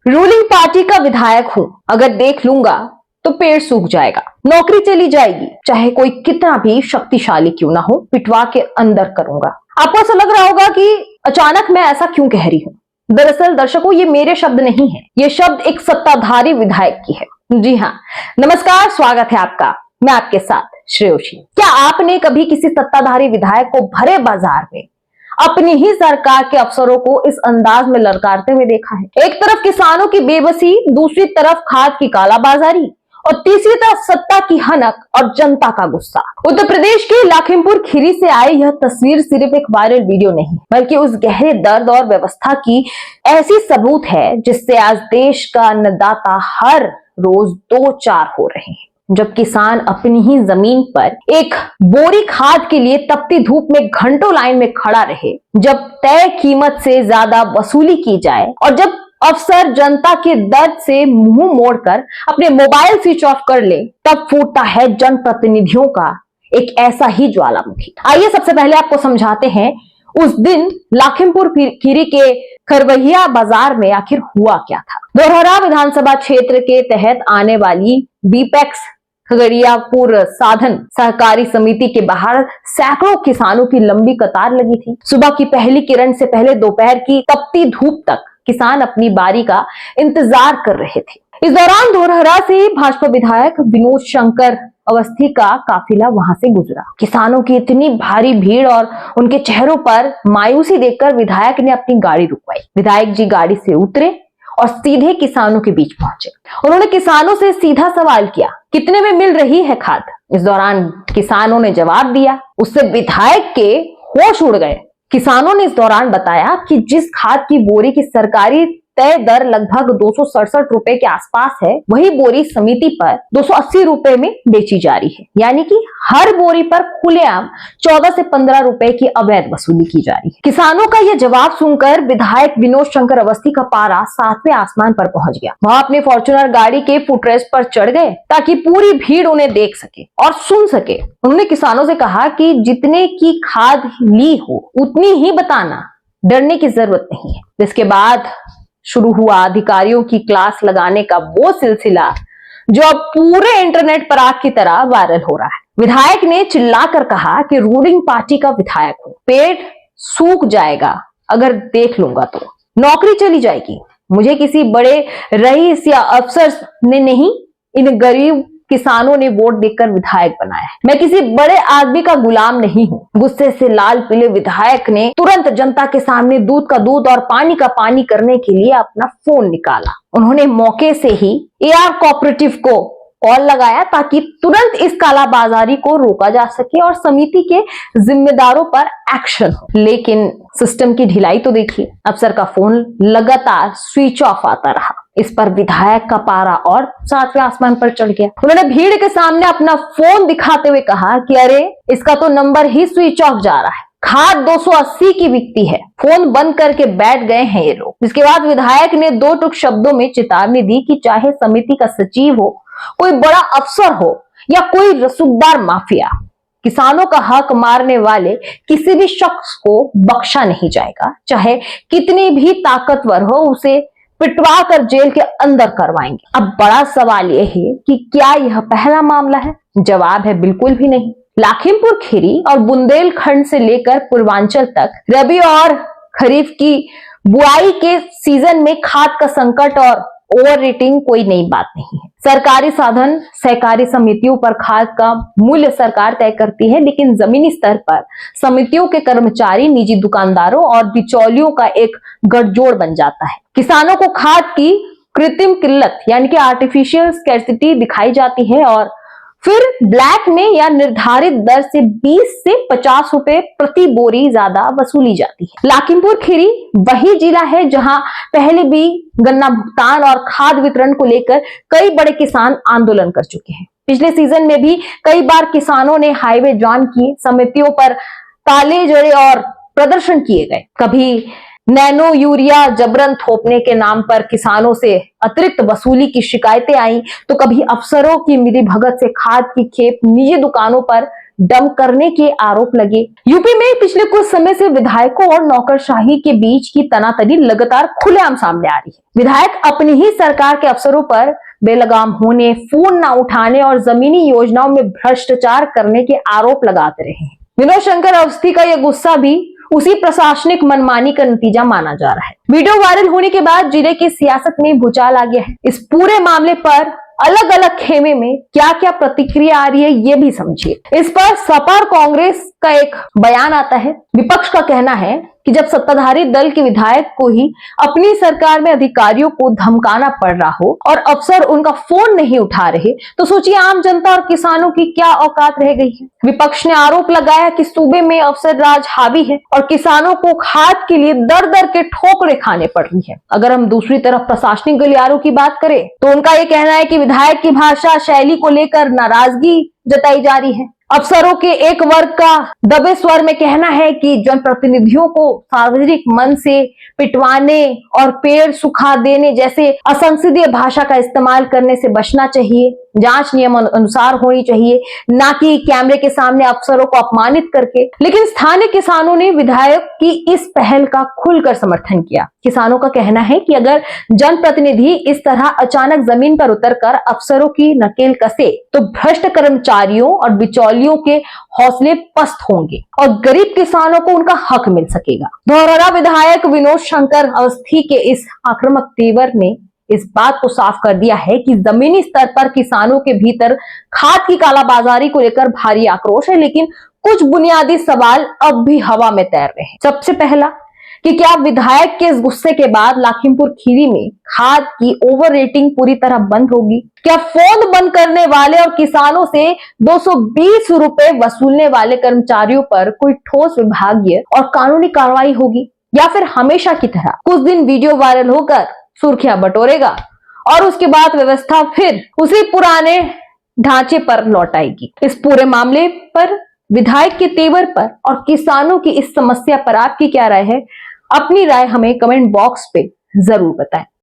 Ruling party का विधायक हूं, अगर देख लूंगा तो पेड़ सूख जाएगा, नौकरी चली जाएगी, चाहे कोई कितना भी शक्तिशाली क्यों ना हो, पिटवा के अंदर करूंगा। आपको ऐसा लग रहा होगा कि अचानक मैं ऐसा क्यों कह रही हूं। दरअसल दर्शकों, ये मेरे शब्द नहीं है, ये शब्द एक सत्ताधारी विधायक की है। जी हाँ, नमस्कार, स्वागत है आपका, मैं आपके साथ श्रेयोशी। क्या आपने कभी किसी सत्ताधारी विधायक को भरे बाजार में अपनी ही सरकार के अफसरों को इस अंदाज में ललकारते हुए देखा है? एक तरफ किसानों की बेबसी, दूसरी तरफ खाद की कालाबाजारी और तीसरी तरफ सत्ता की हनक और जनता का गुस्सा। उत्तर प्रदेश के लखीमपुर खीरी से आई यह तस्वीर सिर्फ एक वायरल वीडियो नहीं, बल्कि उस गहरे दर्द और व्यवस्था की ऐसी सबूत है जिससे आज देश का अन्नदाता हर रोज 2-4 हो रहे हैं। जब किसान अपनी ही जमीन पर एक बोरी खाद के लिए तपती धूप में घंटों लाइन में खड़ा रहे, जब तय कीमत से ज्यादा वसूली की जाए और जब अफसर जनता के दर्द से मुंह मोड़कर अपने मोबाइल स्विच ऑफ कर ले, तब फूटता है जनप्रतिनिधियों का एक ऐसा ही ज्वालामुखी। आइए सबसे पहले आपको समझाते हैं उस दिन लखीमपुर खीरी के खरवहिया बाजार में आखिर हुआ क्या था। धोरहरा विधानसभा क्षेत्र के तहत आने वाली बीपेक्स खगड़ियापुर साधन सहकारी समिति के बाहर सैकड़ों किसानों की लंबी कतार लगी थी। सुबह की पहली किरण से पहले दोपहर की तपती धूप तक किसान अपनी बारी का इंतजार कर रहे थे। इस दौरान धोरहरा से भाजपा विधायक विनोद शंकर अवस्थी का काफिला वहां से गुजरा। किसानों की इतनी भारी भीड़ और उनके चेहरों पर मायूसी देखकर विधायक ने अपनी गाड़ी रुकवाई। विधायक जी गाड़ी से उतरे और सीधे किसानों के बीच पहुंचे। उन्होंने किसानों से सीधा सवाल किया, कितने में मिल रही है खाद? इस दौरान किसानों ने जवाब दिया, उससे विधायक के होश उड़ गए। किसानों ने इस दौरान बताया कि जिस खाद की बोरी की सरकारी तय दर लगभग 267 रुपए के आसपास है, वही बोरी समिति पर 280 रुपए में बेची जा रही है, यानी कि हर बोरी पर खुलेआम 14 से 15 रुपए की अवैध वसूली की जा रही है। किसानों का यह जवाब सुनकर विधायक विनोद शंकर अवस्थी का पारा 7वें आसमान पर पहुंच गया। वह अपने फॉर्च्यूनर गाड़ी के फुटरेस्ट पर चढ़ गए ताकि पूरी भीड़ उन्हें देख सके और सुन सके। उन्होंने किसानों से कहा कि जितने की खाद ली हो उतनी ही बताना, डरने की जरूरत नहीं है। जिसके बाद शुरू हुआ अधिकारियों की क्लास लगाने का वो सिलसिला जो अब पूरे इंटरनेट पर आग की तरह वायरल हो रहा है। विधायक ने चिल्लाकर कहा कि रूलिंग पार्टी का विधायक हूं, पेट सूख जाएगा, अगर देख लूंगा तो नौकरी चली जाएगी। मुझे किसी बड़े रईस या अफसर ने नहीं, इन गरीब किसानों ने वोट देकर विधायक बनाया है। मैं किसी बड़े आदमी का गुलाम नहीं हूँ। गुस्से से लाल पीले विधायक ने तुरंत जनता के सामने दूध का दूध और पानी का पानी करने के लिए अपना फोन निकाला। उन्होंने मौके से ही एआर कोऑपरेटिव को कॉल लगाया ताकि तुरंत इस कालाबाजारी को रोका जा सके और समिति के जिम्मेदारों पर एक्शन हो। लेकिन सिस्टम की ढिलाई तो देखिए, अफसर का फोन लगातार स्विच ऑफ आता रहा। इस पर विधायक का पारा और 7वें आसमान पर चढ़ गया। उन्होंने भीड़ के सामने अपना फोन दिखाते हुए कहा कि अरे, इसका तो नंबर ही स्विच ऑफ जा रहा है, खाद 280 की बिकती है। फोन बंद करके बैठ गए हैं ये लोग। इसके बाद विधायक ने 2 टूक शब्दों में चेतावनी दी कि चाहे समिति का सचिव हो, कोई बड़ा अफसर हो या कोई रसूखदार माफिया, किसानों का हक मारने वाले किसी भी शख्स को बख्शा नहीं जाएगा। चाहे कितनी भी ताकतवर हो, उसे पिटवा कर जेल के अंदर करवाएंगे। अब बड़ा सवाल यह है कि क्या यह पहला मामला है? जवाब है बिल्कुल भी नहीं। लखीमपुर खीरी और बुंदेलखंड से लेकर पूर्वांचल तक रबी और खरीफ की बुआई के सीजन में खाद का संकट और ओवर रेटिंग कोई नई बात नहीं है। सरकारी साधन सहकारी समितियों पर खाद का मूल्य सरकार तय करती है, लेकिन जमीनी स्तर पर समितियों के कर्मचारी निजी दुकानदारों और बिचौलियों का एक गठजोड़ बन जाता है। किसानों को खाद की कृत्रिम किल्लत यानी कि आर्टिफिशियल स्कैर्सिटी दिखाई जाती है और फिर ब्लैक में या निर्धारित दर से 20 से 50 रुपए प्रति बोरी ज्यादा वसूली जाती है। लखीमपुर खीरी वही जिला है जहां पहले भी गन्ना भुगतान और खाद वितरण को लेकर कई बड़े किसान आंदोलन कर चुके हैं। पिछले सीजन में भी कई बार किसानों ने हाईवे जाम किए, समितियों पर ताले जड़े और प्रदर्शन किए गए। कभी नैनो यूरिया जबरन थोपने के नाम पर किसानों से अतिरिक्त वसूली की शिकायतें आई, तो कभी अफसरों की मिलीभगत से खाद की खेप निजी दुकानों पर डम करने के आरोप लगे। यूपी में पिछले कुछ समय से विधायकों और नौकरशाही के बीच की तनातनी लगातार खुलेआम सामने आ रही है। विधायक अपनी ही सरकार के अफसरों पर बेलगाम होने, फोन न उठाने और जमीनी योजनाओं में भ्रष्टाचार करने के आरोप लगाते रहे हैं। विनोद शंकर अवस्थी का यह गुस्सा भी उसी प्रशासनिक मनमानी का नतीजा माना जा रहा है। वीडियो वायरल होने के बाद जिले की सियासत में भूचाल आ गया है। इस पूरे मामले पर अलग अलग खेमे में क्या क्या प्रतिक्रिया आ रही है ये भी समझिए। इस पर सपा और कांग्रेस का एक बयान आता है। विपक्ष का कहना है कि जब सत्ताधारी दल के विधायक को ही अपनी सरकार में अधिकारियों को धमकाना पड़ रहा हो और अफसर उनका फोन नहीं उठा रहे, तो सोचिए आम जनता और किसानों की क्या औकात रह गई है। विपक्ष ने आरोप लगाया कि सूबे में अफसर राज हावी है और किसानों को खाद के लिए दर दर के ठोकरें खाने पड़ रही है। अगर हम दूसरी तरफ प्रशासनिक गलियारों की बात करें तो उनका ये कहना है कि विधायक की भाषा शैली को लेकर नाराजगी जताई जा रही है। अफसरों के एक वर्ग का दबे स्वर में कहना है कि जनप्रतिनिधियों को सार्वजनिक मन से पिटवाने और पेड़ सुखा देने जैसे असंसदीय भाषा का इस्तेमाल करने से बचना चाहिए। जांच नियम अनुसार होनी चाहिए, ना कि कैमरे के सामने अफसरों को अपमानित करके। लेकिन स्थानीय किसानों ने विधायक की इस पहल का खुलकर समर्थन किया। किसानों का कहना है कि अगर जनप्रतिनिधि इस तरह अचानक जमीन पर उतरकर अफसरों की नकेल कसे तो भ्रष्ट कर्मचारियों और बिचौलियों के हौसले पस्त होंगे और गरीब किसानों को उनका हक मिल सकेगा। धौरहरा विधायक विनोद शंकर अवस्थी के इस आक्रामक तेवर ने इस बात को साफ कर दिया है कि जमीनी स्तर पर किसानों के भीतर खाद की कालाबाजारी को लेकर भारी आक्रोश है, लेकिन कुछ बुनियादी सवाल अब भी हवा में तैर रहे हैं। सबसे पहला कि क्या विधायक के इस गुस्से के बाद लखीमपुर खीरी में खाद की ओवर रेटिंग पूरी तरह बंद होगी? क्या फोन बंद करने वाले और किसानों से 220 रुपए वसूलने वाले कर्मचारियों पर कोई ठोस विभागीय और कानूनी कार्रवाई होगी, या फिर हमेशा की तरह कुछ दिन वीडियो वायरल होकर सुर्खियां बटोरेगा और उसके बाद व्यवस्था फिर उसी पुराने ढांचे पर लौट आएगी? इस पूरे मामले पर, विधायक के तेवर पर और किसानों की इस समस्या पर आपकी क्या राय है? अपनी राय हमें कमेंट बॉक्स पे जरूर बताएं।